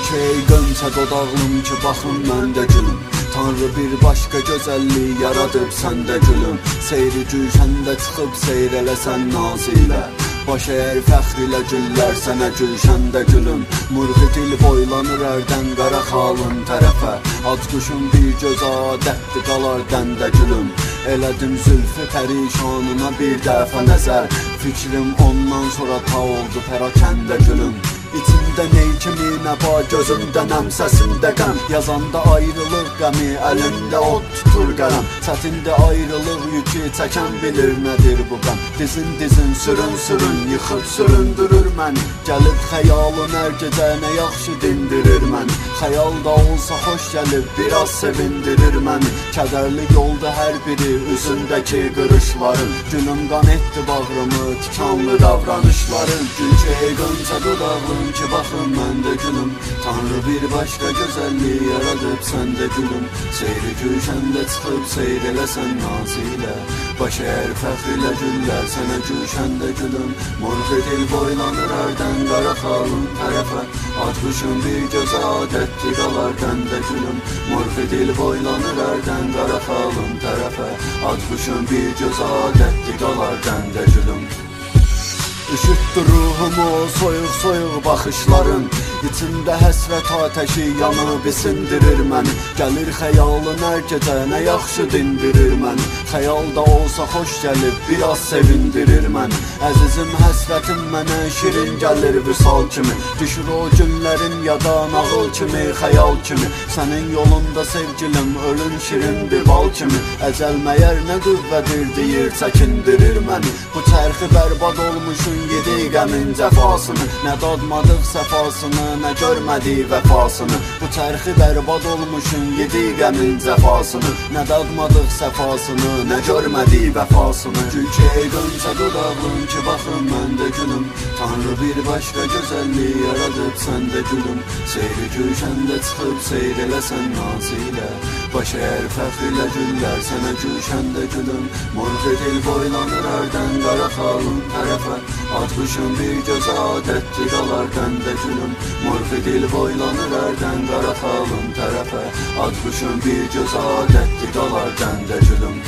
Gülçeygönsə dodağım ki baxın məndə gülüm. Tanrı bir başqa gözəllik yaradıb səndə gülüm. Seyri gülşəndə çıxıb seyr eləsən naz ilə. Baş əyər fəxr ilə güllər sənə gülşəndə gülüm. Murğu dil boylanır ərdən qara xalın tərəfə. Ac quşun bir göz adətdir qalar dəndə gülüm. Elədim zülfü pərişanına bir dəfə nəzər. Fikrim ondan sonra ta oldu pərakəndə gülüm. İçimdə ney kimi nə var, gözümdə nəm, səsimdə qəm. Yazanda ayrılıq qəmi, əlində od tutur qələm. Çətindir ayrılıq yükü, çəkən bilir nədir bu qəm. Dizin dizin sürün sürün, yıxıb süründürür məni. Gəlib xəyalın hər gecə nə yaxşı dindirir məni. Xəyal da olsa xoş gəlib, biraz sevindirir məni. Kədərli yolda hər biri, üzündəki qırışların. Gülüm qan etdi bağrımı, tikanlı davranışların. Gülçeygönsə dodağım ki baxın məndə gülüm. Tanrı bir başqa gözəllik yaradıb səndə gülüm. Seyri gülşəndə çıxıb seyr eləsən naz ilə. Baş əyər fəxr ilə güllər sənə gülşəndə gülüm. Murğu dil boylanır ərdən qara xalın tərəfə. Atmışım bir göz adətdir qalar dəndə gülüm. Murğu dil boylanır ərdən qara xalın tərəfə. Atmışım bir göz adətdir qalar dəndə gülüm. Üşüttü ruhumu soyuq soyuq baxışların. İçimdə həsrət ateşi yanıb isindirir məni. Gəlir xəyalın hər gecə nə yaxşı dindirir məni. Xəyal da olsa xoş gəlib biraz sevindirir məni. Əzizim həsrətim mənə şirin gəlir vüsal kimi. Düşür o günlərim yada nağıl kimi, xəyal kimi. Sənin yolunda sevgilim ölün şirin bir bal kimi. Əcəl məyər nə qüvvədir deyir çəkindirir məni. Bu çərxi bərbad olmuşun yedi qəmin cəfasını. Nə dadmadıq səfasını, nə görmədik vəfasını. Bu çərxi bərbad olmuşun yedi qəmin cəfasını. Nə dadmadıq səfasını, nə görmədik vəfasını. Gülçeygönsə dodağım ki baxın məndə gülüm. Tanrı bir başqa gözəllik yaradıb səndə gülüm. Seyri gülşəndə çıxıb seyr eləsən naz ilə. Baş əyər fəxr ilə güllər sənə gülşəndə gülüm. Murğu dil boylanır ərdən qara xalın tərəfə. Atmışım bir göz adətdir qalar dəndə gülüm. Murğu dil boylanır ərdən qara xalın tərəfə. Atmışım bir göz adətdir qalar dəndə gülüm.